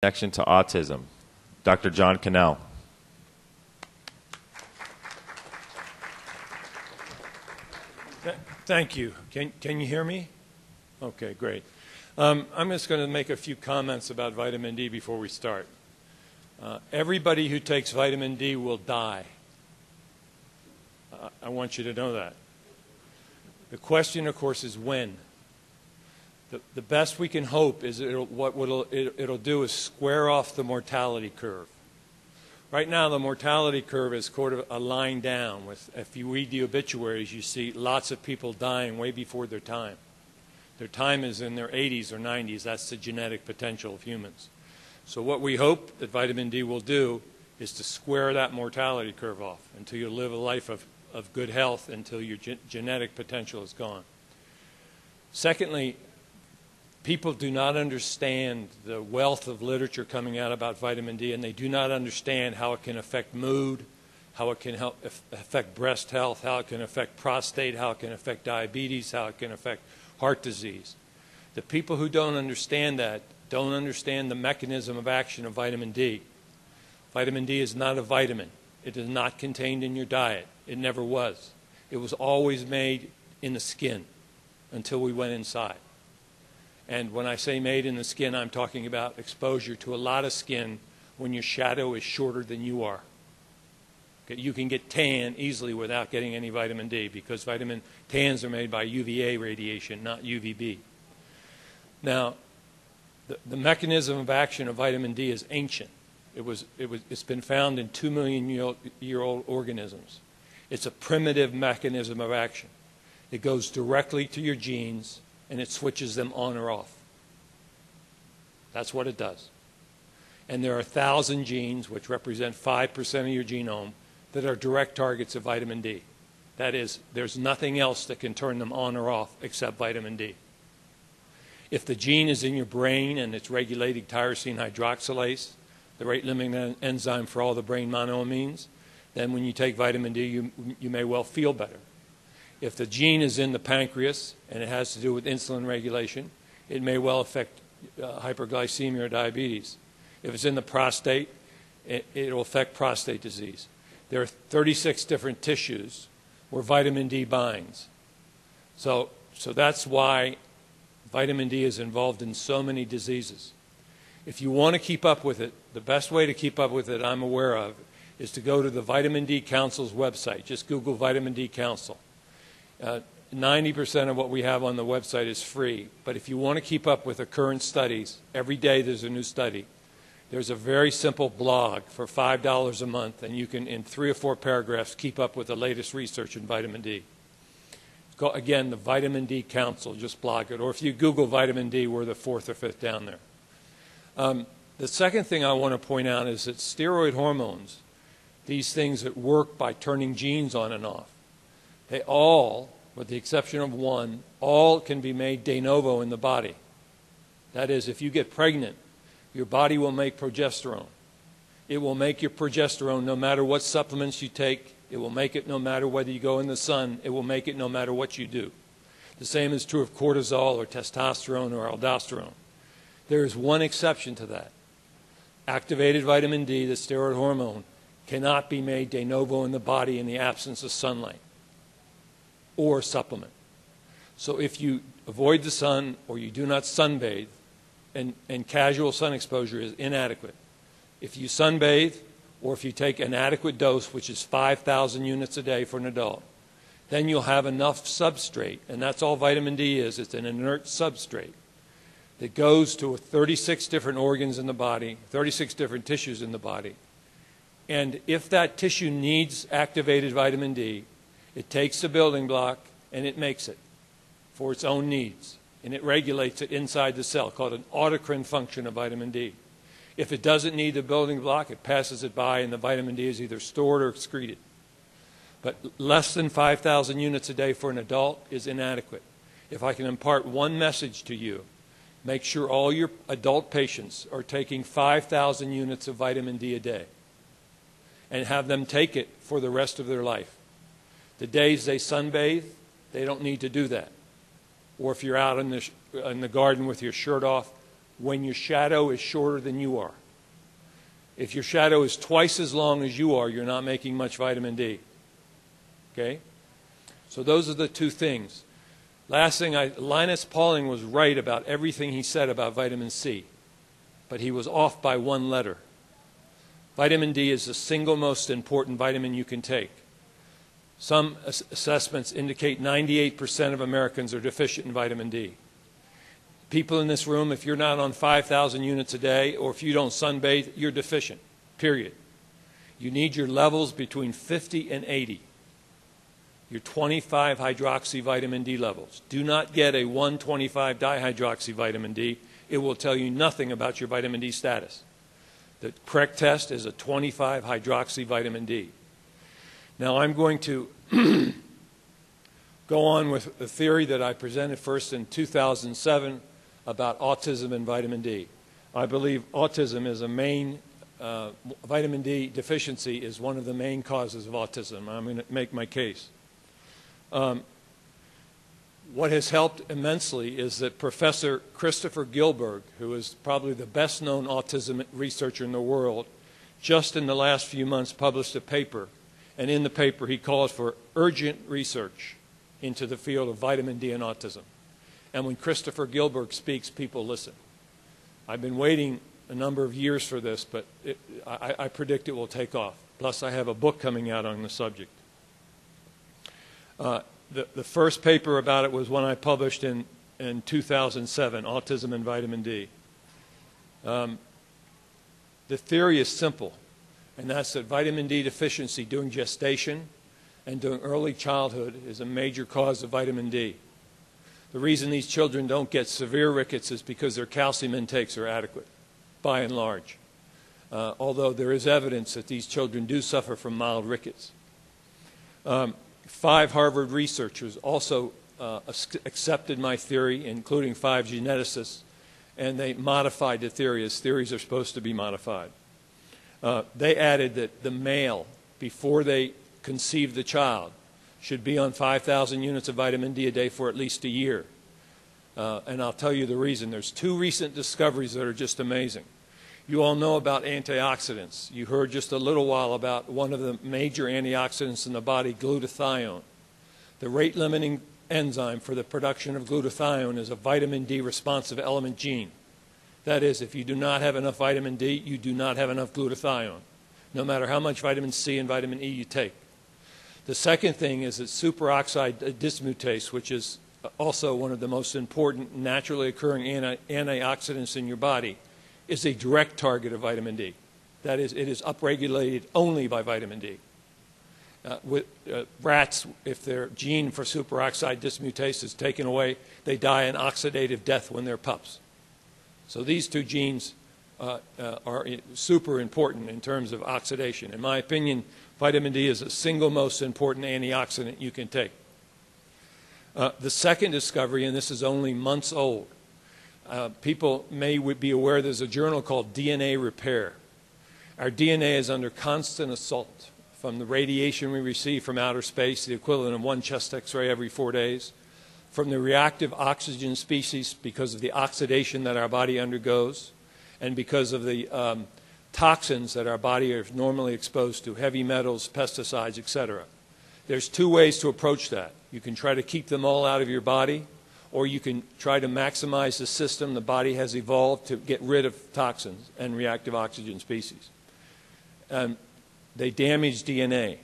Connection to autism. Dr. John Cannell. Thank you. Can you hear me? Okay, great. I'm just going to make a few comments about vitamin D before we start. Everybody who takes vitamin D will die. I want you to know that. The question, of course, is when. The best we can hope is it'll do is square off the mortality curve. Right now, the mortality curve is sort of a line down. If you read the obituaries, you see lots of people dying way before their time. Their time is in their 80s or 90s. That's the genetic potential of humans. So what we hope that vitamin D will do is to square that mortality curve off until you live a life of good health until your genetic potential is gone. Secondly, people do not understand the wealth of literature coming out about vitamin D, and they do not understand how it can affect mood, how it can affect breast health, how it can affect prostate, how it can affect diabetes, how it can affect heart disease. The people who don't understand that don't understand the mechanism of action of vitamin D. Vitamin D is not a vitamin. It is not contained in your diet. It never was. It was always made in the skin until we went inside. And when I say made in the skin, I'm talking about exposure to a lot of skin when your shadow is shorter than you are. Okay, you can get tan easily without getting any vitamin D because tans are made by UVA radiation, not UVB. Now, the mechanism of action of vitamin D is ancient. It's been found in 2 million year old organisms. It's a primitive mechanism of action. It goes directly to your genes and it switches them on or off. That's what it does. And there are 1,000 genes, which represent 5% of your genome, that are direct targets of vitamin D. That is, there's nothing else that can turn them on or off except vitamin D. If the gene is in your brain and it's regulating tyrosine hydroxylase, the rate-limiting enzyme for all the brain monoamines, then when you take vitamin D, you may well feel better. If the gene is in the pancreas and it has to do with insulin regulation, it may well affect hyperglycemia or diabetes. If it's in the prostate, it will affect prostate disease. There are 36 different tissues where vitamin D binds. So that's why vitamin D is involved in so many diseases. If you want to keep up with it, the best way to keep up with it I'm aware of is to go to the Vitamin D Council's website. Just Google Vitamin D Council. 90% of what we have on the website is free. But if you want to keep up with the current studies, every day there's a new study. There's a very simple blog for $5 a month, and you can, in 3 or 4 paragraphs, keep up with the latest research in vitamin D. Again, the Vitamin D Council, just blog it. Or if you Google vitamin D, we're the 4th or 5th down there. The second thing I want to point out is that steroid hormones, these things that work by turning genes on and off, they all, with the exception of one, all can be made de novo in the body. That is, if you get pregnant, your body will make progesterone. It will make your progesterone no matter what supplements you take. It will make it no matter whether you go in the sun. It will make it no matter what you do. The same is true of cortisol or testosterone or aldosterone. There is one exception to that. Activated vitamin D, the steroid hormone, cannot be made de novo in the body in the absence of sunlight or supplement. So if you avoid the sun or you do not sunbathe, and casual sun exposure is inadequate. If you sunbathe or if you take an adequate dose, which is 5,000 units a day for an adult, then you'll have enough substrate, and that's all vitamin D is. It's an inert substrate that goes to 36 different organs in the body, 36 different tissues in the body. And if that tissue needs activated vitamin D, it takes the building block and it makes it for its own needs. And it regulates it inside the cell, called an autocrine function of vitamin D. If it doesn't need the building block, it passes it by and the vitamin D is either stored or excreted. But less than 5,000 units a day for an adult is inadequate. If I can impart one message to you, make sure all your adult patients are taking 5,000 units of vitamin D a day and have them take it for the rest of their life. The days they sunbathe, they don't need to do that. Or if you're out in the garden with your shirt off, when your shadow is shorter than you are. If your shadow is twice as long as you are, you're not making much vitamin D. Okay? So those are the two things. Last thing, Linus Pauling was right about everything he said about vitamin C, but he was off by one letter. Vitamin D is the single most important vitamin you can take. Some assessments indicate 98% of Americans are deficient in vitamin D. People in this room, if you're not on 5,000 units a day, or if you don't sunbathe, you're deficient, period. You need your levels between 50 and 80. Your 25 hydroxy vitamin D levels. Do not get a 125 dihydroxy vitamin D. It will tell you nothing about your vitamin D status. The correct test is a 25 hydroxy vitamin D. Now I'm going to go on with a theory that I presented first in 2007 about autism and vitamin D. I believe autism is a main, vitamin D deficiency is one of the main causes of autism. I'm going to make my case. What has helped immensely is that Professor Christopher Gilberg, who is probably the best known autism researcher in the world, just in the last few months published a paper, and in the paper he calls for urgent research into the field of vitamin D and autism. And when Christopher Gilberg speaks, people listen. I've been waiting a number of years for this, but I predict it will take off. Plus I have a book coming out on the subject. The first paper about it was one I published in 2007, Autism and Vitamin D. The theory is simple, and that's that vitamin D deficiency during gestation and during early childhood is a major cause of vitamin D. The reason these children don't get severe rickets is because their calcium intakes are adequate, by and large, although there is evidence that these children do suffer from mild rickets. 5 Harvard researchers also accepted my theory, including 5 geneticists, and they modified the theory as theories are supposed to be modified. They added that the male, before they conceive the child, should be on 5,000 units of vitamin D a day for at least a year. And I'll tell you the reason. There's 2 recent discoveries that are just amazing. You all know about antioxidants. You heard just a little while about one of the major antioxidants in the body, glutathione. The rate-limiting enzyme for the production of glutathione is a vitamin D responsive element gene. That is, if you do not have enough vitamin D, you do not have enough glutathione, no matter how much vitamin C and vitamin E you take. The second thing is that superoxide dismutase, which is also one of the most important naturally occurring antioxidants in your body, is a direct target of vitamin D. That is, it is upregulated only by vitamin D. Rats, if their gene for superoxide dismutase is taken away, they die an oxidative death when they're pups. So these 2 genes are super important in terms of oxidation. In my opinion, vitamin D is the single most important antioxidant you can take. The second discovery, and this is only months old, people may be aware there's a journal called DNA Repair. Our DNA is under constant assault from the radiation we receive from outer space, the equivalent of 1 chest X-ray every 4 days, from the reactive oxygen species because of the oxidation that our body undergoes, and because of the toxins that our body is normally exposed to, heavy metals, pesticides, etc. There's 2 ways to approach that. You can try to keep them all out of your body, or you can try to maximize the system the body has evolved to get rid of toxins and reactive oxygen species. They damage DNA.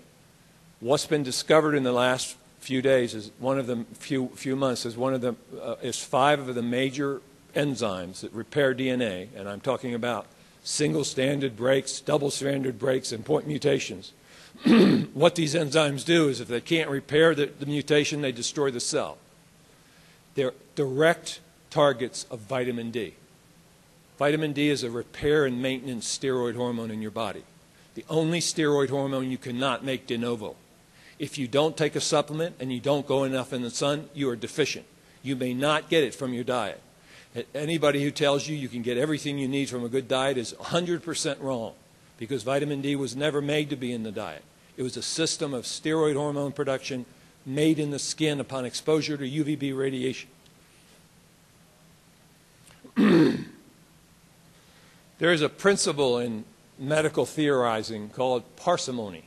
What's been discovered in the last few days is one of the few months is 5 of the major enzymes that repair DNA, and I'm talking about single-stranded breaks, double-stranded breaks, and point mutations. What these enzymes do is if they can't repair the mutation, they destroy the cell. They're direct targets of vitamin D. Vitamin D is a repair and maintenance steroid hormone in your body. The only steroid hormone you cannot make de novo. If you don't take a supplement and you don't go enough in the sun, you are deficient. You may not get it from your diet. Anybody who tells you you can get everything you need from a good diet is 100% wrong, because vitamin D was never made to be in the diet. It was a system of steroid hormone production made in the skin upon exposure to UVB radiation. There is a principle in medical theorizing called parsimony.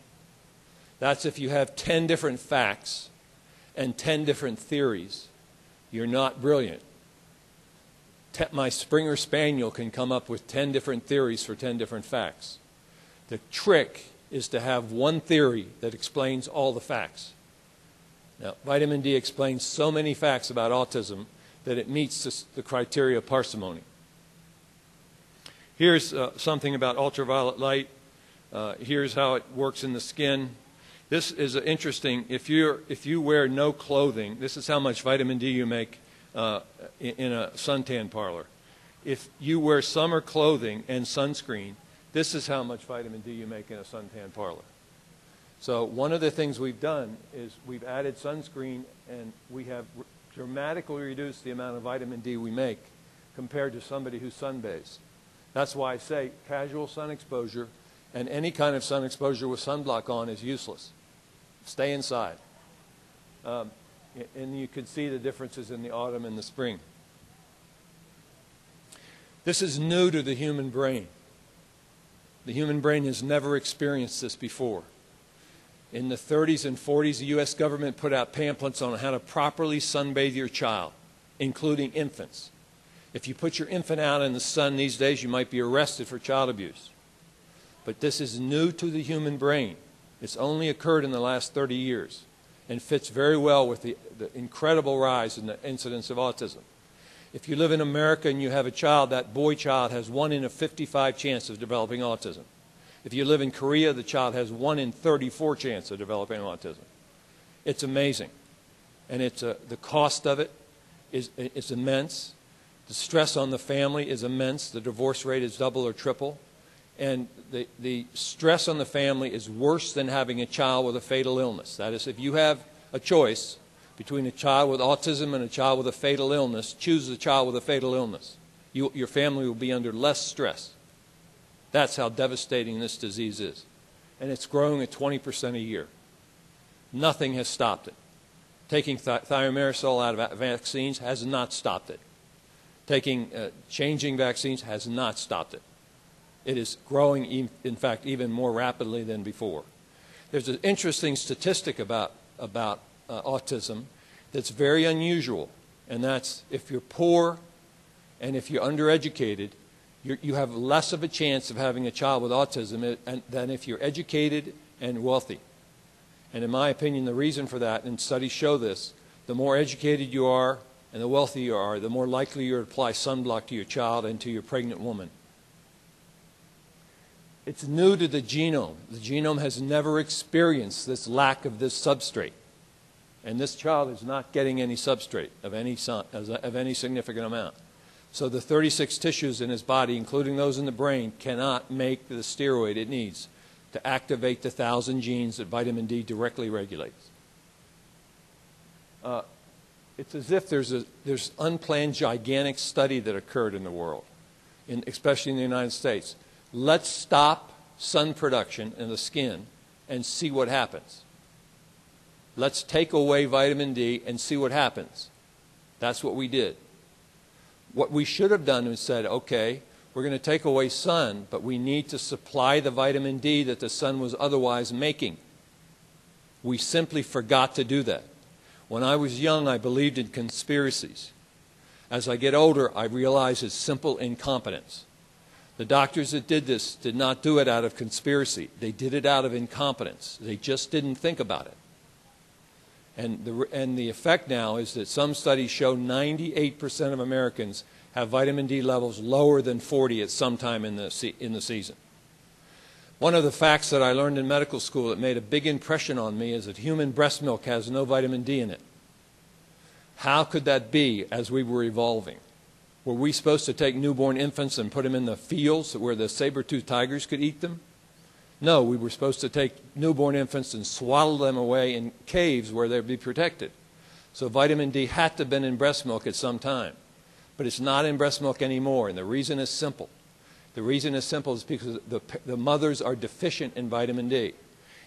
That's if you have 10 different facts and 10 different theories, you're not brilliant. My Springer Spaniel can come up with 10 different theories for 10 different facts. The trick is to have one theory that explains all the facts. Now, vitamin D explains so many facts about autism that it meets the criteria of parsimony. Here's something about ultraviolet light. Here's how it works in the skin. This is interesting. If you wear no clothing, this is how much vitamin D you make in a suntan parlor. If you wear summer clothing and sunscreen, this is how much vitamin D you make in a suntan parlor. So one of the things we've done is we've added sunscreen, and we have dramatically reduced the amount of vitamin D we make compared to somebody who sunbathes. That's why I say casual sun exposure and any kind of sun exposure with sunblock on is useless. Stay inside. And you can see the differences in the autumn and the spring. This is new to the human brain. The human brain has never experienced this before. In the 30s and 40s, the U.S. government put out pamphlets on how to properly sunbathe your child, including infants. If you put your infant out in the sun these days, you might be arrested for child abuse. But this is new to the human brain. It's only occurred in the last 30 years and fits very well with the incredible rise in the incidence of autism. If you live in America and you have a child, that boy child has 1 in a 55 chance of developing autism. If you live in Korea, the child has 1 in 34 chance of developing autism. It's amazing. And the cost of it is immense. The stress on the family is immense. The divorce rate is double or triple. And the stress on the family is worse than having a child with a fatal illness. That is, if you have a choice between a child with autism and a child with a fatal illness, choose the child with a fatal illness. Your family will be under less stress. That's how devastating this disease is. And it's growing at 20% a year. Nothing has stopped it. Taking thimerosal out of vaccines has not stopped it. Changing vaccines has not stopped it. It is growing, in fact, even more rapidly than before. There's an interesting statistic about autism that's very unusual, and that's if you're poor and if you're undereducated, you have less of a chance of having a child with autism than if you're educated and wealthy. And in my opinion, the reason for that, and studies show this, the more educated you are and the wealthier you are, the more likely you are to apply sunblock to your child and to your pregnant woman. It's new to the genome. The genome has never experienced this lack of this substrate. And this child is not getting any substrate of any significant amount. So the 36 tissues in his body, including those in the brain, cannot make the steroid it needs to activate the 1,000 genes that vitamin D directly regulates. It's as if there's unplanned gigantic study that occurred in the world, especially in the United States. Let's stop sun production in the skin and see what happens. Let's take away vitamin D and see what happens. That's what we did. What we should have done is said, okay, we're going to take away sun, but we need to supply the vitamin D that the sun was otherwise making. We simply forgot to do that. When I was young, I believed in conspiracies. As I get older, I realize it's simple incompetence. The doctors that did this did not do it out of conspiracy. They did it out of incompetence. They just didn't think about it. And the effect now is that some studies show 98% of Americans have vitamin D levels lower than 40 at some time in the season. One of the facts that I learned in medical school that made a big impression on me is that human breast milk has no vitamin D in it. How could that be as we were evolving? Were we supposed to take newborn infants and put them in the fields where the saber-toothed tigers could eat them? No, we were supposed to take newborn infants and swaddle them away in caves where they'd be protected. So vitamin D had to have been in breast milk at some time. But it's not in breast milk anymore, and the reason is simple. The reason is simple is because the mothers are deficient in vitamin D.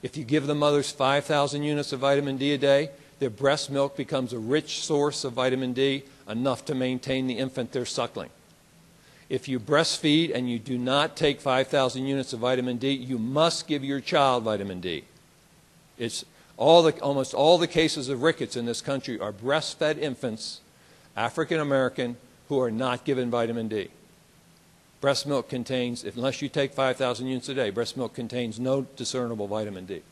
If you give the mothers 5,000 units of vitamin D a day, their breast milk becomes a rich source of vitamin D, enough to maintain the infant they're suckling. If you breastfeed and you do not take 5,000 units of vitamin D, you must give your child vitamin D. It's almost all the cases of rickets in this country are breastfed infants, African American, who are not given vitamin D. Breast milk contains, unless you take 5,000 units a day, breast milk contains no discernible vitamin D.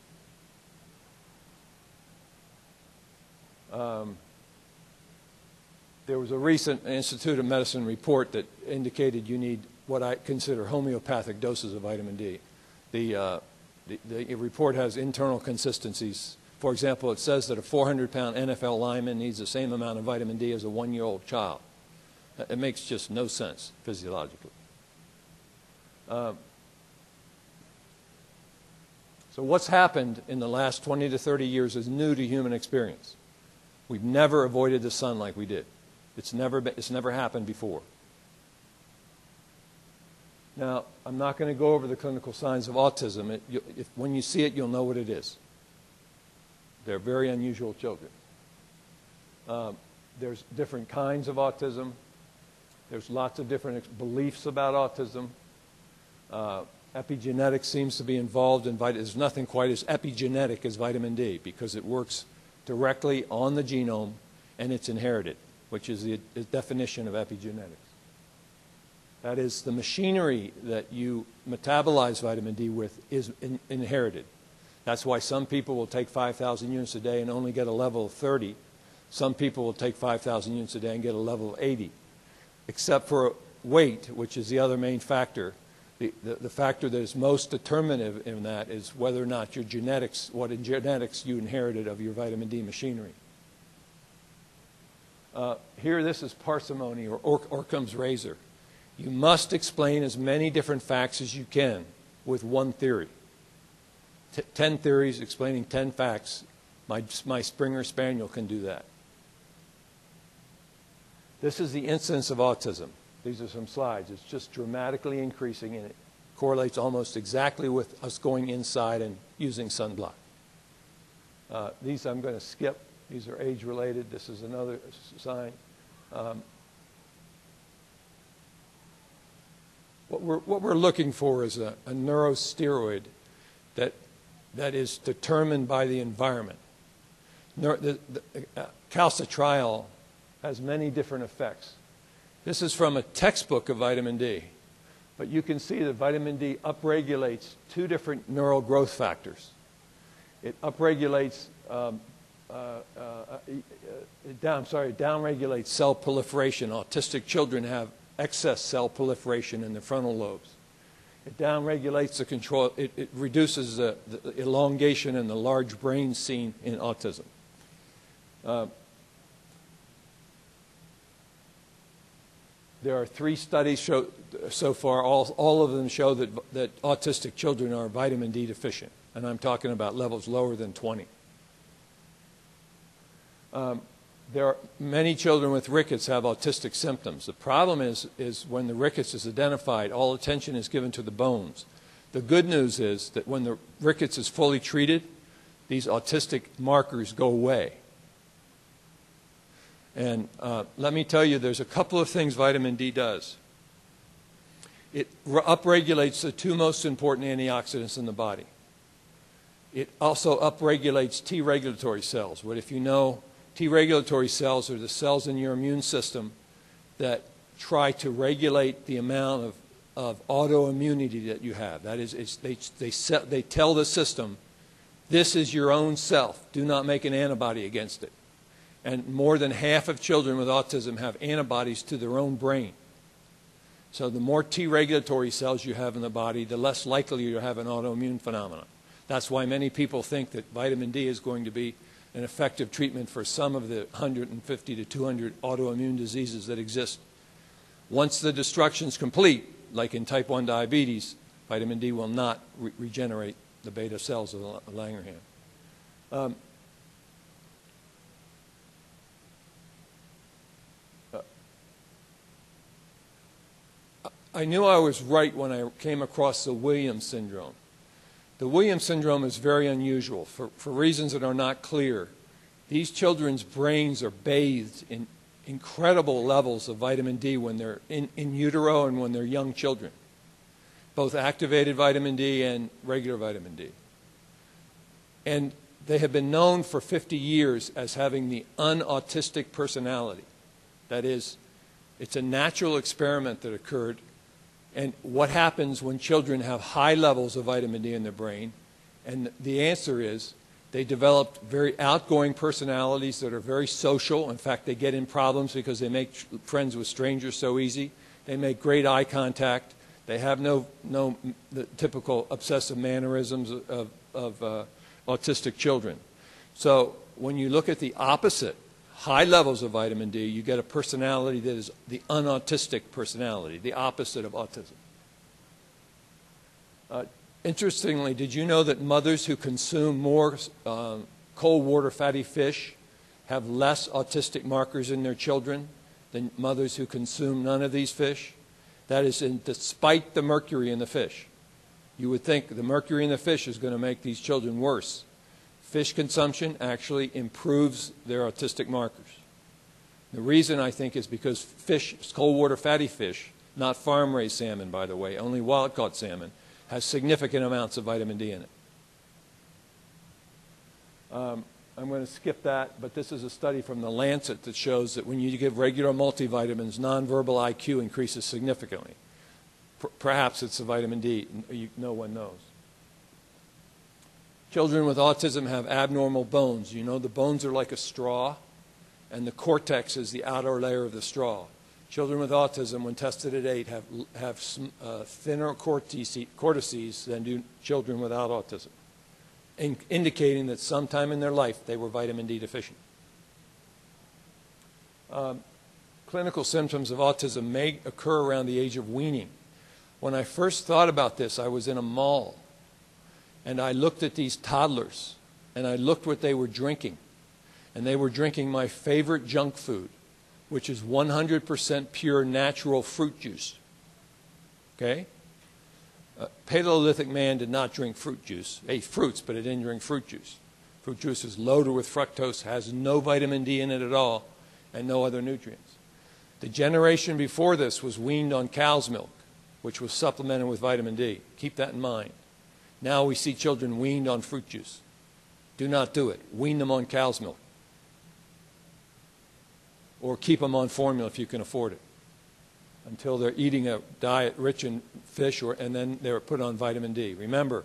There was a recent Institute of Medicine report that indicated you need what I consider homeopathic doses of vitamin D. The report has internal consistencies. For example, it says that a 400-pound NFL lineman needs the same amount of vitamin D as a 1-year-old child. It makes just no sense physiologically. So what's happened in the last 20 to 30 years is new to human experience. We've never avoided the sun like we did. It's never happened before. Now, I'm not going to go over the clinical signs of autism. When you see it, you'll know what it is. They're very unusual children. There's different kinds of autism. There's lots of different beliefs about autism. Epigenetics seems to be involved in there's nothing quite as epigenetic as vitamin D because it works directly on the genome and it's inherited, which is the definition of epigenetics. That is, the machinery that you metabolize vitamin D with is inherited. That's why some people will take 5,000 units a day and only get a level of 30. Some people will take 5,000 units a day and get a level of 80. Except for weight, which is the other main factor. The factor that is most determinative in that is whether or not your genetics, what in genetics you inherited of your vitamin D machinery. Here, this is parsimony or Occam's razor. You must explain as many different facts as you can with one theory. 10 theories explaining 10 facts. My Springer Spaniel can do that. This is the incidence of autism. These are some slides. It's just dramatically increasing, and it correlates almost exactly with us going inside and using sunblock. These I'm going to skip. These are age-related. This is another sign. What we're looking for is a neurosteroid that is determined by the environment. Calcitriol has many different effects. This is from a textbook of vitamin D. But you can see that vitamin D upregulates two different neural growth factors. It upregulates, downregulates cell proliferation. Autistic children have excess cell proliferation in the frontal lobes. It downregulates the control, it reduces the elongation in the large brain seen in autism. There are 3 studies so far. All of them show that autistic children are vitamin D deficient, and I'm talking about levels lower than 20. There are many children with rickets have autistic symptoms. The problem is when the rickets is identified, all attention is given to the bones. The good news is that when the rickets is fully treated, these autistic markers go away. And let me tell you, there's a couple of things vitamin D does. It upregulates the 2 most important antioxidants in the body. It also upregulates T regulatory cells. What if you know T regulatory cells are the cells in your immune system that try to regulate the amount of autoimmunity that you have. That is, they tell the system, this is your own self. Do not make an antibody against it. And more than half of children with autism have antibodies to their own brain. So the more T regulatory cells you have in the body, the less likely you have an autoimmune phenomenon. That's why many people think that vitamin D is going to be an effective treatment for some of the 150 to 200 autoimmune diseases that exist. Once the destruction is complete, like in type 1 diabetes, vitamin D will not regenerate the beta cells of the Langerhans. I knew I was right when I came across the Williams syndrome. The Williams syndrome is very unusual for reasons that are not clear. These children's brains are bathed in incredible levels of vitamin D when they're in utero and when they're young children, both activated vitamin D and regular vitamin D. And they have been known for 50 years as having the unautistic personality. That is, it's a natural experiment that occurred. And what happens when children have high levels of vitamin D in their brain? And the answer is they develop very outgoing personalities that are very social. In fact, they get in problems because they make friends with strangers so easy. They make great eye contact. They have the typical obsessive mannerisms of autistic children. So when you look at the opposite, high levels of vitamin D, you get a personality that is the unautistic personality, the opposite of autism. Interestingly, did you know that mothers who consume more cold water fatty fish have less autistic markers in their children than mothers who consume none of these fish? That is despite the mercury in the fish. You would think the mercury in the fish is going to make these children worse. Fish consumption actually improves their autistic markers. The reason, I think, is because fish, cold water fatty fish, not farm-raised salmon, by the way, only wild-caught salmon, has significant amounts of vitamin D in it. I'm going to skip that, but this is a study from the Lancet that shows that when you give regular multivitamins, nonverbal IQ increases significantly. Perhaps it's the vitamin D. No one knows. Children with autism have abnormal bones. You know, the bones are like a straw, and the cortex is the outer layer of the straw. Children with autism, when tested at 8, have thinner cortices than do children without autism, indicating that sometime in their life they were vitamin D deficient. Clinical symptoms of autism may occur around the age of weaning. When I first thought about this, I was in a mall, and I looked at these toddlers, and I looked what they were drinking. And they were drinking my favorite junk food, which is 100% pure natural fruit juice. Okay? Paleolithic man did not drink fruit juice. Ate fruits, but it didn't drink fruit juice. Fruit juice is loaded with fructose, has no vitamin D in it at all, and no other nutrients. The generation before this was weaned on cow's milk, which was supplemented with vitamin D. Keep that in mind. Now we see children weaned on fruit juice. Do not do it. Wean them on cow's milk. Or keep them on formula if you can afford it, until they're eating a diet rich in fish, and then they're put on vitamin D. Remember,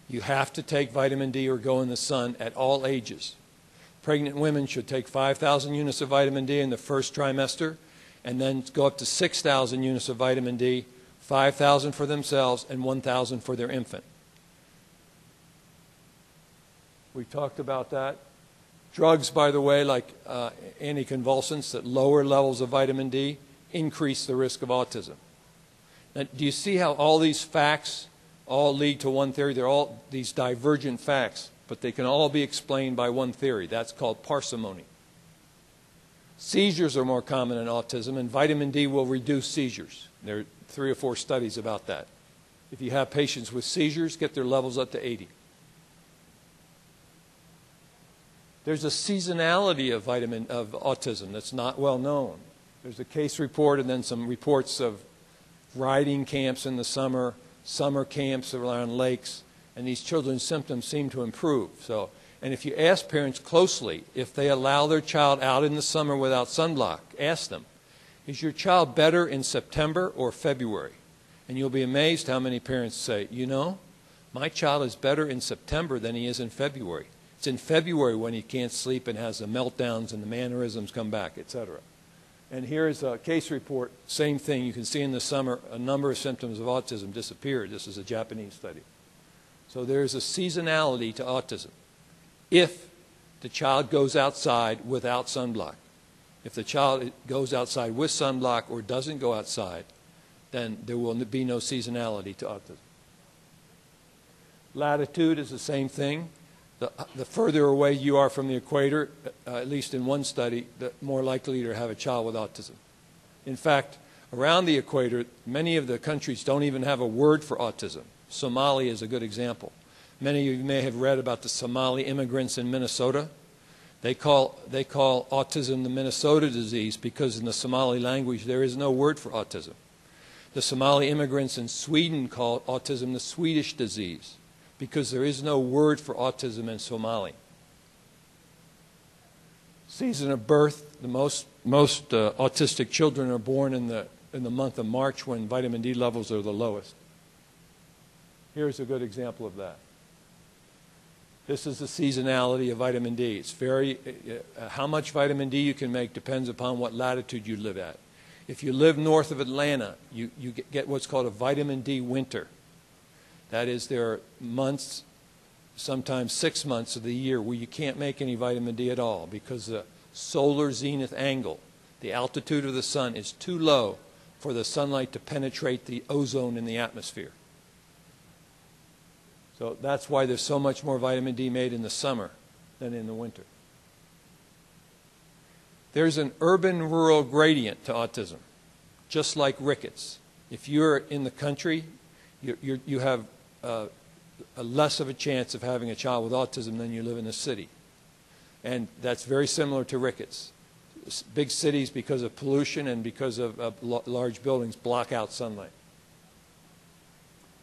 you have to take vitamin D or go in the sun at all ages. Pregnant women should take 5,000 units of vitamin D in the first trimester, and then go up to 6,000 units of vitamin D, 5,000 for themselves and 1,000 for their infant. We talked about that. Drugs, by the way, like anticonvulsants that lower levels of vitamin D increase the risk of autism. Now, do you see how all these facts all lead to one theory? They're all these divergent facts, but they can all be explained by one theory. That's called parsimony. Seizures are more common in autism, and vitamin D will reduce seizures. There are 3 or 4 studies about that. If you have patients with seizures, get their levels up to 80. There's a seasonality of autism that's not well known. There's a case report and then some reports of riding camps in the summer camps around lakes, and these children's symptoms seem to improve. And if you ask parents closely if they allow their child out in the summer without sunblock, ask them, is your child better in September or February? And you'll be amazed how many parents say, you know, my child is better in September than he is in February. It's in February when he can't sleep and has the meltdowns and the mannerisms come back, etc. And here's a case report, same thing. You can see in the summer a number of symptoms of autism disappeared. This is a Japanese study. So there's a seasonality to autism if the child goes outside without sunblock. If the child goes outside with sunblock or doesn't go outside, then there will be no seasonality to autism. Latitude is the same thing. The further away you are from the equator, at least in one study, the more likely to have a child with autism. In fact, around the equator, many of the countries don't even have a word for autism. Somalia is a good example. Many of you may have read about the Somali immigrants in Minnesota. They call autism the Minnesota disease because in the Somali language there is no word for autism. The Somali immigrants in Sweden call autism the Swedish disease because there is no word for autism in Somali. Season of birth, the most autistic children are born in the month of March when vitamin D levels are the lowest. Here's a good example of that. This is the seasonality of vitamin D. It's how much vitamin D you can make depends upon what latitude you live at. If you live north of Atlanta, you get what's called a vitamin D winter. That is, there are months, sometimes 6 months of the year, where you can't make any vitamin D at all because the solar zenith angle, the altitude of the sun, is too low for the sunlight to penetrate the ozone in the atmosphere. So that's why there's so much more vitamin D made in the summer than in the winter. There's an urban-rural gradient to autism, just like rickets. If you're in the country, you have less of a chance of having a child with autism than you live in the city. And that's very similar to rickets. Big cities, because of pollution and because of large buildings, block out sunlight.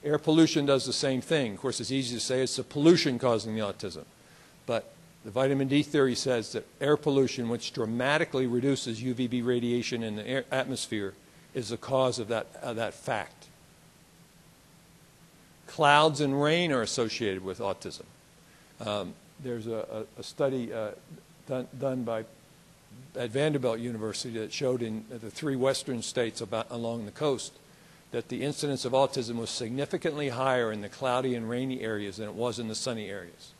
Air pollution does the same thing. Of course, it's easy to say it's the pollution causing the autism. But the vitamin D theory says that air pollution, which dramatically reduces UVB radiation in the atmosphere, is the cause of that fact. Clouds and rain are associated with autism. There's a study done at Vanderbilt University that showed in the 3 western states along the coast that the incidence of autism was significantly higher in the cloudy and rainy areas than it was in the sunny areas.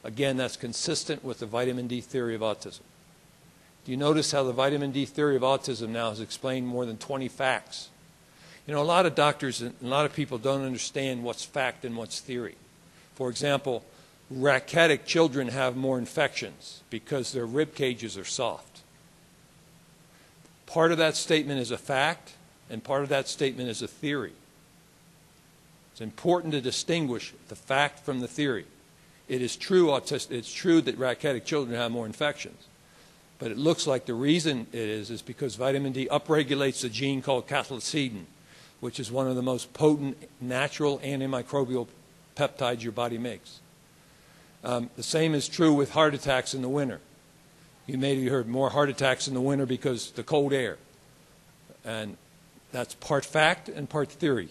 Again, that's consistent with the vitamin D theory of autism. Do you notice how the vitamin D theory of autism now has explained more than 20 facts? You know, a lot of doctors and a lot of people don't understand what's fact and what's theory. For example, rachitic children have more infections because their rib cages are soft. Part of that statement is a fact, and part of that statement is a theory. It's important to distinguish the fact from the theory. It is true, it's true that rachitic children have more infections, but it looks like the reason it is because vitamin D upregulates a gene called cathelicidin, which is one of the most potent natural antimicrobial peptides your body makes. The same is true with heart attacks in the winter. You may have heard more heart attacks in the winter because of the cold air. And that's part fact and part theory.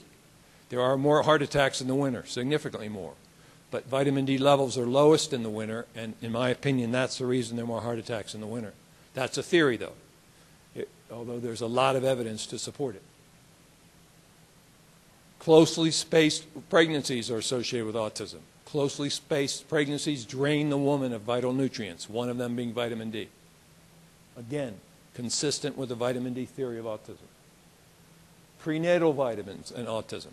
There are more heart attacks in the winter, significantly more. But vitamin D levels are lowest in the winter, and in my opinion, that's the reason there are more heart attacks in the winter. That's a theory, though, although there's a lot of evidence to support it. Closely spaced pregnancies are associated with autism. Closely spaced pregnancies drain the woman of vital nutrients, one of them being vitamin D. Again, consistent with the vitamin D theory of autism. Prenatal vitamins and autism.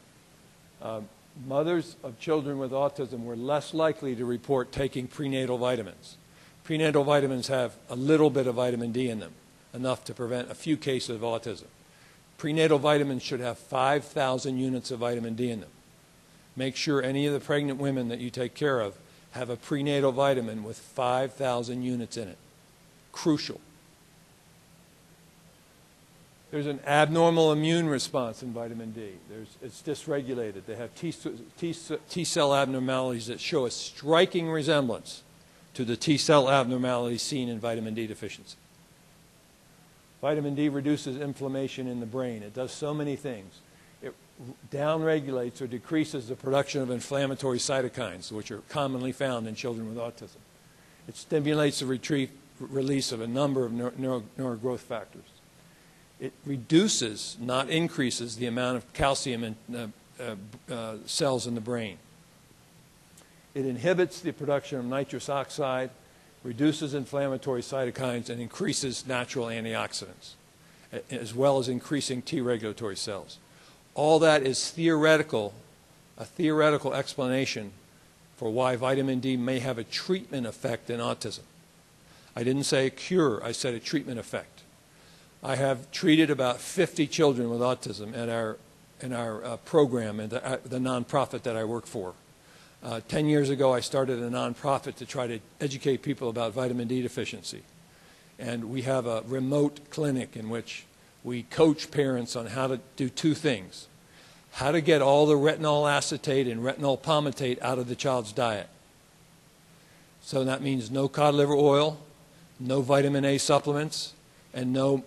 Mothers of children with autism were less likely to report taking prenatal vitamins. Prenatal vitamins have a little bit of vitamin D in them, enough to prevent a few cases of autism. Prenatal vitamins should have 5,000 units of vitamin D in them. Make sure any of the pregnant women that you take care of have a prenatal vitamin with 5,000 units in it. Crucial. There's an abnormal immune response in vitamin D. It's dysregulated. They have T cell abnormalities that show a striking resemblance to the T cell abnormalities seen in vitamin D deficiency. Vitamin D reduces inflammation in the brain. It does so many things. It downregulates or decreases the production of inflammatory cytokines, which are commonly found in children with autism. It stimulates the release of a number of neurogrowth factors. It reduces, not increases, the amount of calcium in cells in the brain. It inhibits the production of nitrous oxide, reduces inflammatory cytokines, and increases natural antioxidants, as well as increasing T regulatory cells. All that is theoretical, a theoretical explanation for why vitamin D may have a treatment effect in autism. I didn't say a cure, I said a treatment effect. I have treated about 50 children with autism in our program, and the nonprofit that I work for. 10 years ago, I started a nonprofit to try to educate people about vitamin D deficiency. And we have a remote clinic in which we coach parents on how to do two things: how to get all the retinol acetate and retinol palmitate out of the child's diet. So that means no cod liver oil, no vitamin A supplements, and no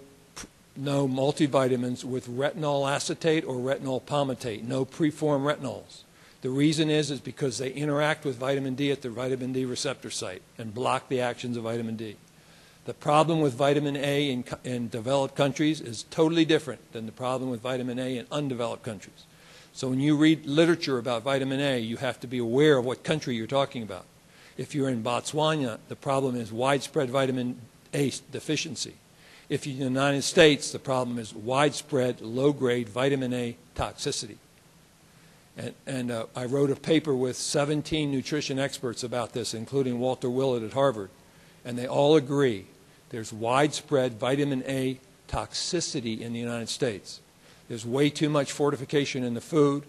multivitamins with retinol acetate or retinol palmitate, no preformed retinols. The reason is because they interact with vitamin D at the vitamin D receptor site and block the actions of vitamin D. The problem with vitamin A in developed countries is totally different than the problem with vitamin A in undeveloped countries. So when you read literature about vitamin A, you have to be aware of what country you're talking about. If you're in Botswana, the problem is widespread vitamin A deficiency. If you're in the United States, the problem is widespread low-grade vitamin A toxicity. And I wrote a paper with 17 nutrition experts about this, including Walter Willett at Harvard, and they all agree there's widespread vitamin A toxicity in the United States. There's way too much fortification in the food.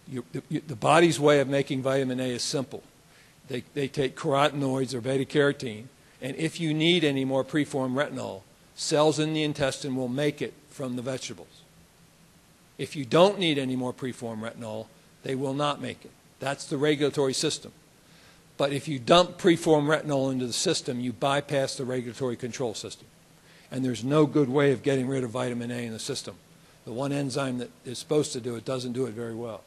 The body's way of making vitamin A is simple. They take carotenoids or beta-carotene, and if you need any more preformed retinol, cells in the intestine will make it from the vegetables. If you don't need any more preformed retinol, they will not make it. That's the regulatory system. But if you dump preformed retinol into the system, you bypass the regulatory control system. And there's no good way of getting rid of vitamin A in the system. The one enzyme that is supposed to do it doesn't do it very well.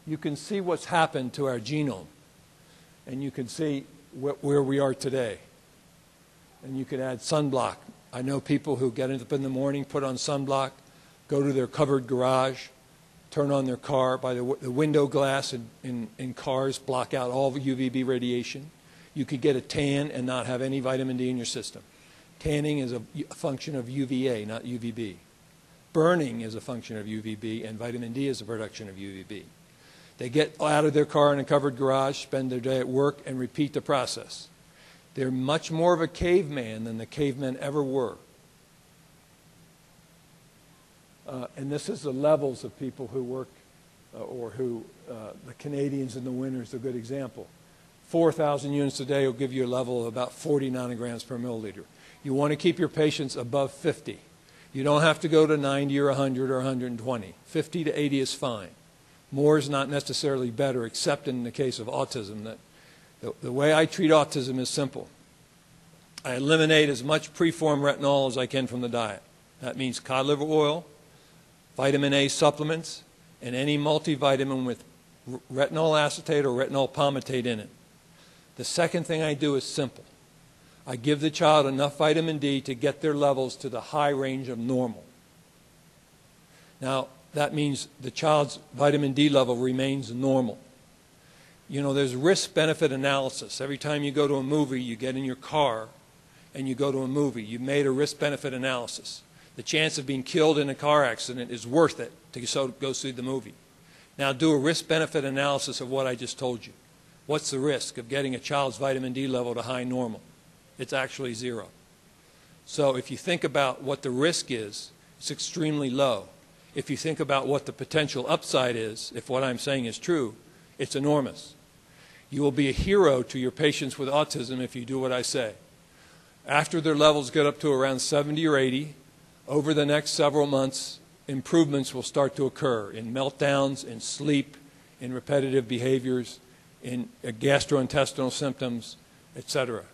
You can see what's happened to our genome. And you can see where we are today. And you can add sunblock. I know people who get up in the morning, put on sunblock, go to their covered garage, turn on their car, by the window glass in cars, block out all the UVB radiation. You could get a tan and not have any vitamin D in your system. Tanning is a function of UVA, not UVB. Burning is a function of UVB, and vitamin D is a production of UVB. They get out of their car in a covered garage, spend their day at work, and repeat the process. They're much more of a caveman than the cavemen ever were. And this is the levels of people who work, the Canadians in the winter is a good example. 4,000 units a day will give you a level of about 40 nanograms per milliliter. You want to keep your patients above 50. You don't have to go to 90 or 100 or 120. 50 to 80 is fine. More is not necessarily better, except in the case of autism. That the way I treat autism is simple. I eliminate as much preformed retinol as I can from the diet. That means cod liver oil, vitamin A supplements, and any multivitamin with retinol acetate or retinol palmitate in it. The second thing I do is simple. I give the child enough vitamin D to get their levels to the high range of normal. Now, that means the child's vitamin D level remains normal. You know, there's risk-benefit analysis. Every time you go to a movie, you get in your car and you go to a movie. You made a risk-benefit analysis. The chance of being killed in a car accident is worth it to go see the movie. Now do a risk-benefit analysis of what I just told you. What's the risk of getting a child's vitamin D level to high normal? It's actually 0. So if you think about what the risk is, it's extremely low. If you think about what the potential upside is, if what I'm saying is true, it's enormous. You will be a hero to your patients with autism if you do what I say. After their levels get up to around 70 or 80, over the next several months, improvements will start to occur in meltdowns, in sleep, in repetitive behaviors, in gastrointestinal symptoms, etc.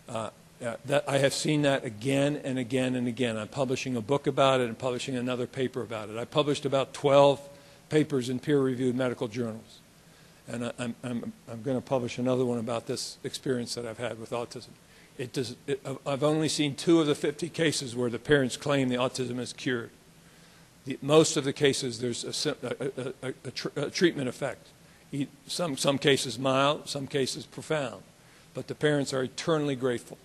I have seen that again and again and again. I'm publishing a book about it and publishing another paper about it. I published about 12 papers in peer-reviewed medical journals. And I'm going to publish another one about this experience that I've had with autism. I've only seen 2 of the 50 cases where the parents claim the autism is cured. Most of the cases, there's a treatment effect. Some cases mild, some cases profound. But the parents are eternally grateful.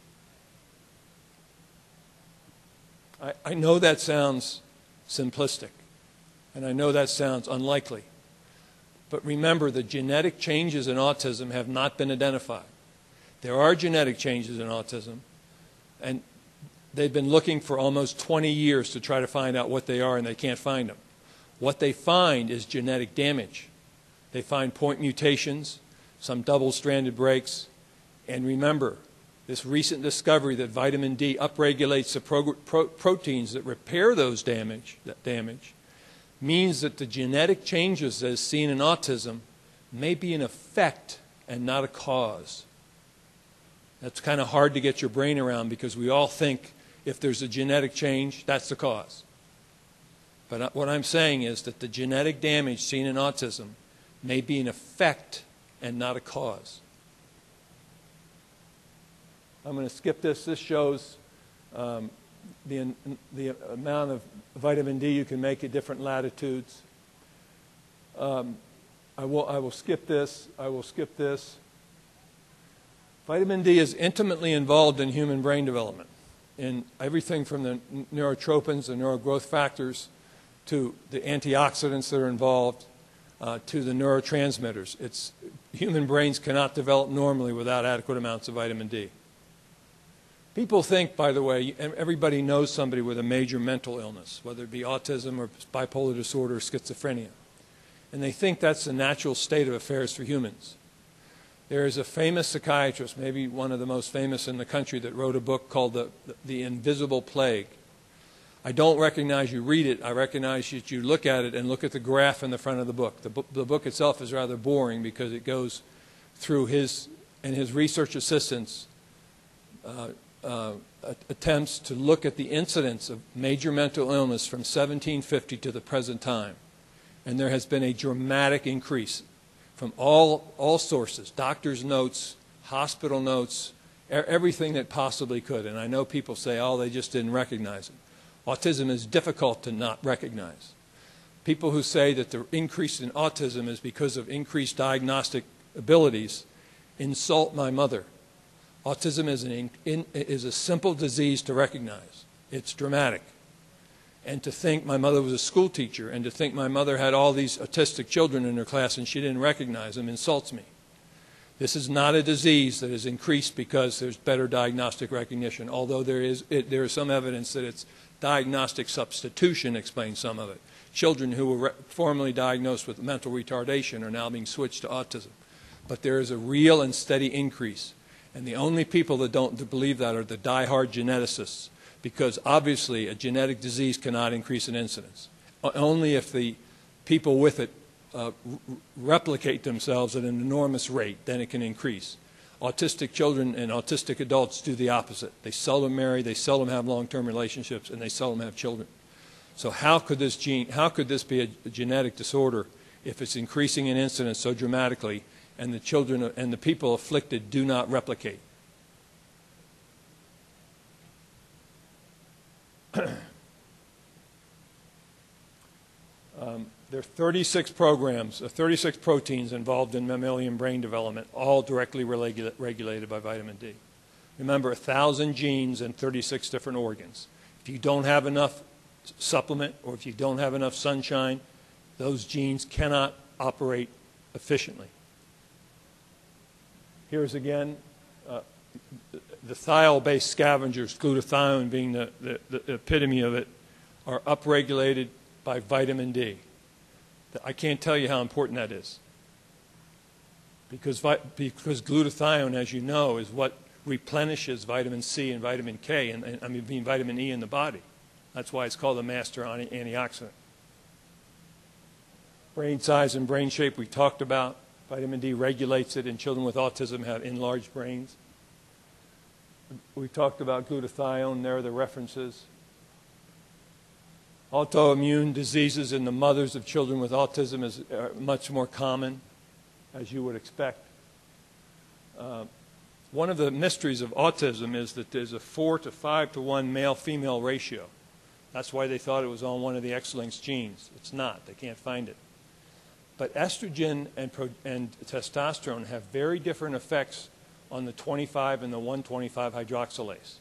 I know that sounds simplistic, and I know that sounds unlikely. But remember, the genetic changes in autism have not been identified. There are genetic changes in autism, and they've been looking for almost 20 years to try to find out what they are, and they can't find them. What they find is genetic damage. They find point mutations, some double-stranded breaks, and remember, this recent discovery that vitamin D upregulates the proteins that repair those damage means that the genetic changes as seen in autism may be an effect and not a cause. That's kind of hard to get your brain around because we all think if there's a genetic change, that's the cause. But what I'm saying is that the genetic damage seen in autism may be an effect and not a cause. I'm going to skip this. This shows the amount of vitamin D you can make at different latitudes. I will skip this. I will skip this. Vitamin D is intimately involved in human brain development, in everything from the neurotropins, the neurogrowth factors, to the antioxidants that are involved, to the neurotransmitters. Human brains cannot develop normally without adequate amounts of vitamin D. People think, by the way, everybody knows somebody with a major mental illness, whether it be autism or bipolar disorder or schizophrenia. And they think that's the natural state of affairs for humans. There is a famous psychiatrist, maybe one of the most famous in the country, that wrote a book called The Invisible Plague. I don't recognize you read it. I recognize that you look at it and look at the graph in the front of the book. The book itself is rather boring because it goes through his and his research assistants' attempts to look at the incidence of major mental illness from 1750 to the present time. And there has been a dramatic increase from all sources, doctors' notes, hospital notes, everything that possibly could. And I know people say, oh, they just didn't recognize it. Autism is difficult to not recognize. People who say that the increase in autism is because of increased diagnostic abilities insult my mother. Autism is a simple disease to recognize. It's dramatic. And to think my mother was a school teacher and to think my mother had all these autistic children in her class and she didn't recognize them insults me. This is not a disease that is increased because there's better diagnostic recognition, although there is some evidence that its diagnostic substitution explains some of it. Children who were formerly diagnosed with mental retardation are now being switched to autism. But there is a real and steady increase. And the only people that don't believe that are the die-hard geneticists, because obviously a genetic disease cannot increase in incidence. Only if the people with it replicate themselves at an enormous rate, then it can increase. Autistic children and autistic adults do the opposite. They seldom marry, they seldom have long-term relationships, and they seldom have children. So how could this be a genetic disorder if it's increasing in incidence so dramatically and the children and the people afflicted do not replicate? There are 36 programs, 36 proteins involved in mammalian brain development, all directly regulated by vitamin D. Remember, 1,000 genes and 36 different organs. If you don't have enough supplement or if you don't have enough sunshine, those genes cannot operate efficiently. Here's again the thiol-based scavengers, glutathione being the epitome of it, are upregulated by vitamin D. I can't tell you how important that is. Because glutathione, as you know, is what replenishes vitamin C and vitamin K, and vitamin E in the body. That's why it's called a master antioxidant. Brain size and brain shape we talked about. Vitamin D regulates it, and children with autism have enlarged brains. We talked about glutathione. There are the references. Autoimmune diseases in the mothers of children with autism is much more common, as you would expect. One of the mysteries of autism is that there's a 4 to 5 to 1 male-female ratio. That's why they thought it was on one of the X-linked genes. It's not. They can't find it. But estrogen and testosterone have very different effects on the 25 and the 125 hydroxylase.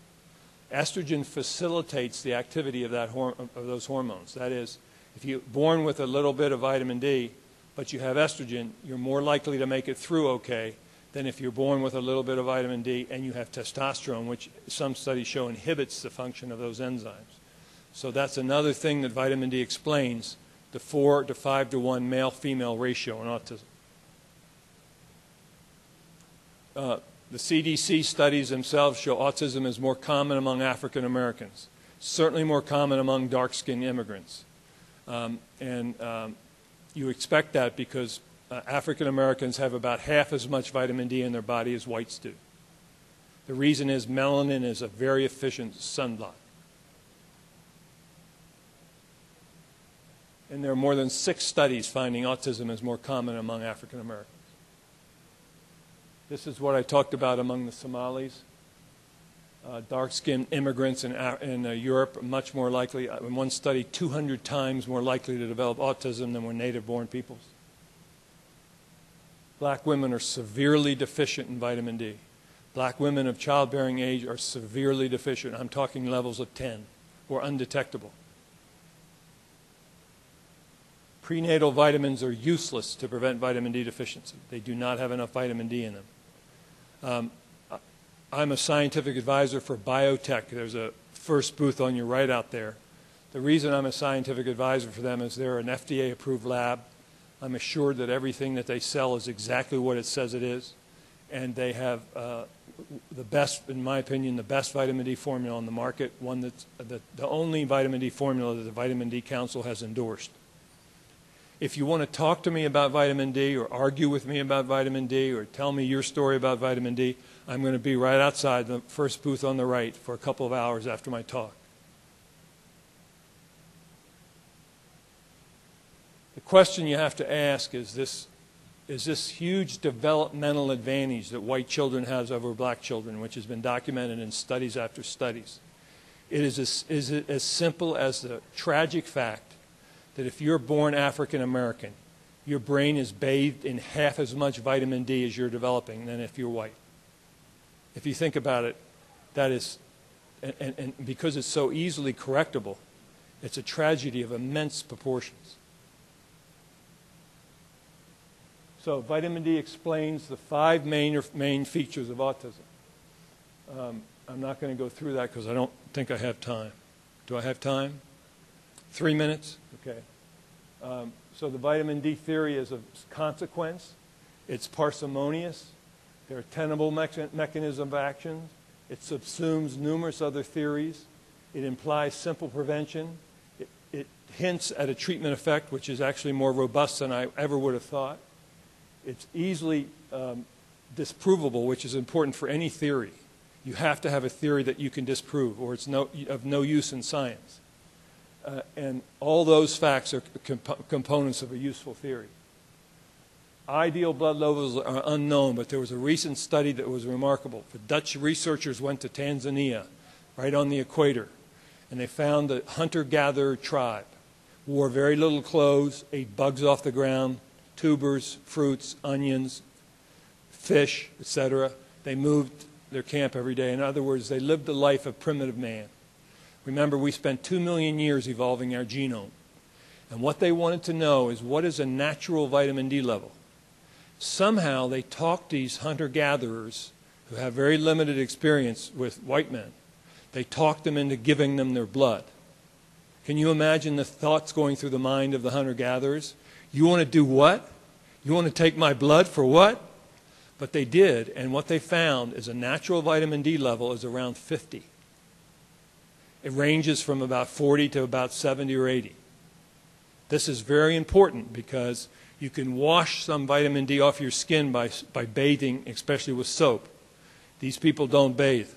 Estrogen facilitates the activity of those hormones. That is, if you're born with a little bit of vitamin D, but you have estrogen, you're more likely to make it through okay than if you're born with a little bit of vitamin D and you have testosterone, which some studies show inhibits the function of those enzymes. So that's another thing that vitamin D explains, the 4 to 5 to 1 male-female ratio in autism. The CDC studies themselves show autism is more common among African Americans, certainly more common among dark-skinned immigrants. You expect that because African Americans have about half as much vitamin D in their body as whites do. The reason is melanin is a very efficient sunblock. And there are more than 6 studies finding autism is more common among African Americans. This is what I talked about among the Somalis. Dark-skinned immigrants in Europe are much more likely, in one study, 200 times more likely to develop autism than were native-born peoples. Black women are severely deficient in vitamin D. Black women of childbearing age are severely deficient. I'm talking levels of 10 or undetectable. Prenatal vitamins are useless to prevent vitamin D deficiency. They do not have enough vitamin D in them. I'm a scientific advisor for biotech. There's a first booth on your right out there. The reason I'm a scientific advisor for them is they're an FDA-approved lab. I'm assured that everything that they sell is exactly what it says it is. And they have the best, in my opinion, the best vitamin D formula on the market, one that's the only vitamin D formula that the Vitamin D Council has endorsed. If you want to talk to me about vitamin D or argue with me about vitamin D or tell me your story about vitamin D, I'm going to be right outside the first booth on the right for a couple of hours after my talk. The question you have to ask is this huge developmental advantage that white children have over black children, which has been documented in studies after studies. Is it as simple as the tragic fact that if you're born African American, your brain is bathed in half as much vitamin D as you're developing than if you're white. If you think about it, that is, and because it's so easily correctable, it's a tragedy of immense proportions. So vitamin D explains the 5 main features of autism. I'm not going to go through that because I don't think I have time. Do I have time? 3 minutes? Okay. So the vitamin D theory is a consequence. It's parsimonious. There are tenable mechanisms of action. It subsumes numerous other theories. It implies simple prevention. It hints at a treatment effect, which is actually more robust than I ever would have thought. It's easily disprovable, which is important for any theory. You have to have a theory that you can disprove, or it's of no use in science. And all those facts are components of a useful theory. Ideal blood levels are unknown, but there was a recent study that was remarkable. The Dutch researchers went to Tanzania, right on the equator, and they found a hunter-gatherer tribe, wore very little clothes, ate bugs off the ground, tubers, fruits, onions, fish, etc. They moved their camp every day. In other words, they lived the life of primitive man. Remember, we spent 2 million years evolving our genome. And what they wanted to know is, what is a natural vitamin D level? Somehow they talked these hunter-gatherers who have very limited experience with white men. They talked them into giving them their blood. Can you imagine the thoughts going through the mind of the hunter-gatherers? You want to do what? You want to take my blood for what? But they did, and what they found is a natural vitamin D level is around 50. It ranges from about 40 to about 70 or 80. This is very important because you can wash some vitamin D off your skin by bathing, especially with soap. These people don't bathe,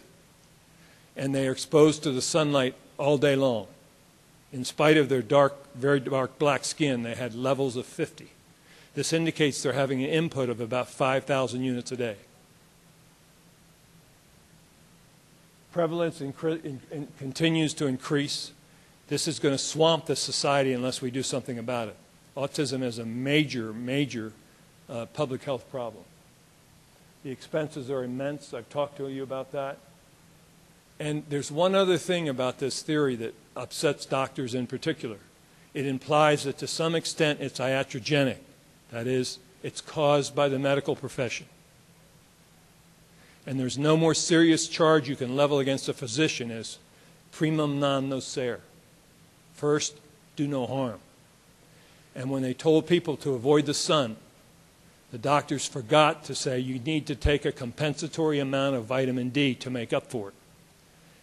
and they are exposed to the sunlight all day long. In spite of their very dark black skin, they had levels of 50. This indicates they're having an input of about 5,000 units a day. Prevalence continues to increase. This is going to swamp the society unless we do something about it. Autism is a major, major public health problem. The expenses are immense. I've talked to you about that. And there's one other thing about this theory that upsets doctors in particular. It implies that to some extent it's iatrogenic. That is, it's caused by the medical profession. And there's no more serious charge you can level against a physician as primum non nocere. First, do no harm. And when they told people to avoid the sun The doctors forgot to say you need to take a compensatory amount of vitamin D to make up for it.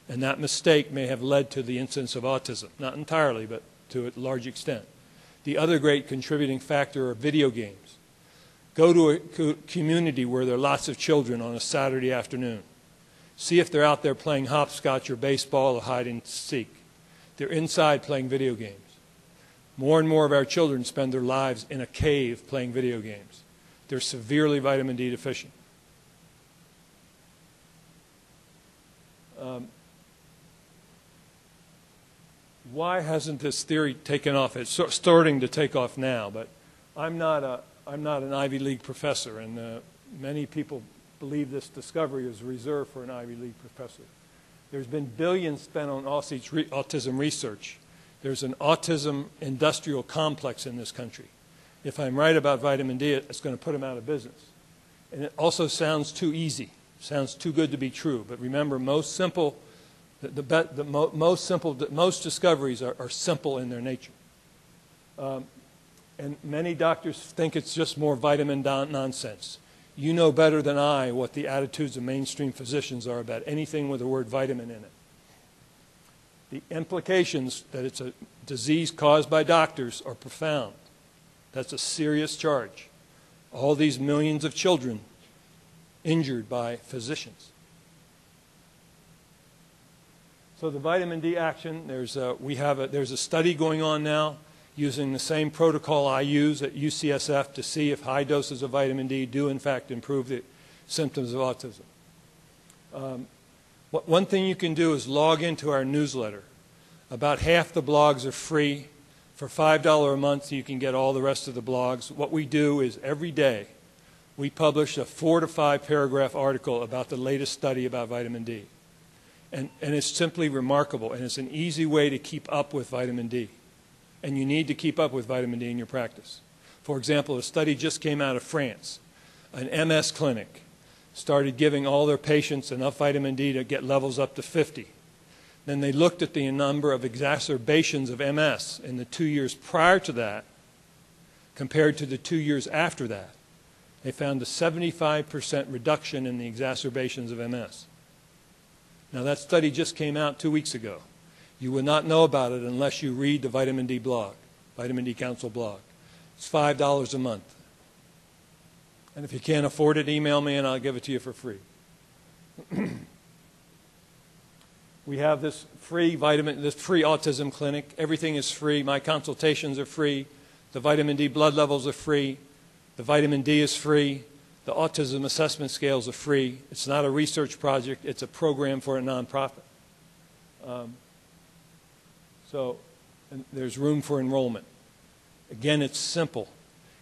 And that mistake may have led to the incidence of autism. Not entirely, but to a large extent. The other great contributing factor are video games. Go to a community where there are lots of children on a Saturday afternoon. See if they're out there playing hopscotch or baseball or hide and seek. They're inside playing video games. More and more of our children spend their lives in a cave playing video games. They're severely vitamin D deficient. Why hasn't this theory taken off? It's starting to take off now, but I'm not an Ivy League professor, and many people believe this discovery is reserved for an Ivy League professor. There's been billions spent on autism research. There's an autism industrial complex in this country. If I'm right about vitamin D, it's going to put them out of business. And it also sounds too easy, sounds too good to be true. But remember, most discoveries are simple in their nature. And many doctors think it's just more vitamin nonsense. You know better than I what the attitudes of mainstream physicians are about anything with the word vitamin in it. The implications that it's a disease caused by doctors are profound. That's a serious charge. All these millions of children injured by physicians. So the vitamin D action, there's a study going on now using the same protocol I use at UCSF to see if high doses of vitamin D do in fact improve the symptoms of autism. One thing you can do is log into our newsletter. About half the blogs are free. For $5 a month, you can get all the rest of the blogs. What we do is every day we publish a 4 to 5 paragraph article about the latest study about vitamin D. And it's simply remarkable, and it's an easy way to keep up with vitamin D. And you need to keep up with vitamin D in your practice. For example, a study just came out of France. An MS clinic started giving all their patients enough vitamin D to get levels up to 50. Then they looked at the number of exacerbations of MS in the 2 years prior to that compared to the 2 years after that. They found a 75% reduction in the exacerbations of MS. Now that study just came out 2 weeks ago. You would not know about it unless you read the Vitamin D blog, Vitamin D Council blog. It's $5 a month. And if you can't afford it, email me and I'll give it to you for free. We have this free autism clinic. Everything is free. My consultations are free. The vitamin D blood levels are free. The vitamin D is free. The autism assessment scales are free. It's not a research project. It's a program for a nonprofit. And there's room for enrollment. Again, it's simple.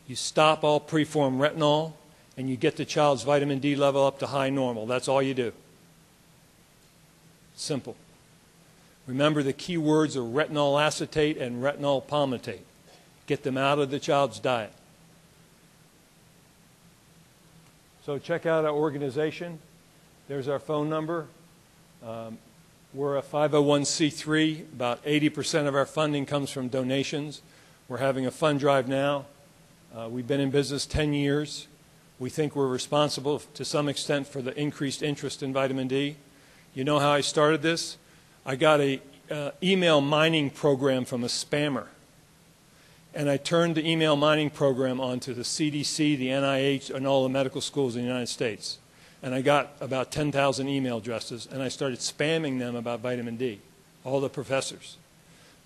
You stop all preformed retinol, and you get the child's vitamin D level up to high normal. That's all you do. Simple. Remember, the key words are retinol acetate and retinol palmitate. Get them out of the child's diet. So check out our organization. There's our phone number. We're a 501c3. About 80% of our funding comes from donations. We're having a fund drive now. We've been in business 10 years. We think we're responsible to some extent for the increased interest in vitamin D. You know how I started this? I got an email mining program from a spammer. And I turned the email mining program onto the CDC, the NIH, and all the medical schools in the United States. And I got about 10,000 email addresses, and I started spamming them about vitamin D, all the professors.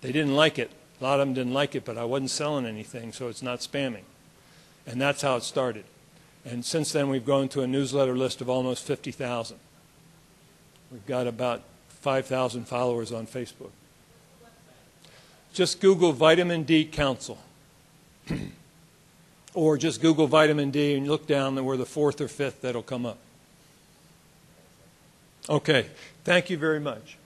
They didn't like it. A lot of them didn't like it, but I wasn't selling anything, so it's not spamming. And that's how it started. And since then, we've grown to a newsletter list of almost 50,000. We've got about 5,000 followers on Facebook. Just Google Vitamin D Council. Or just Google vitamin D and look down and we're the 4th or 5th that'll come up. Okay, thank you very much.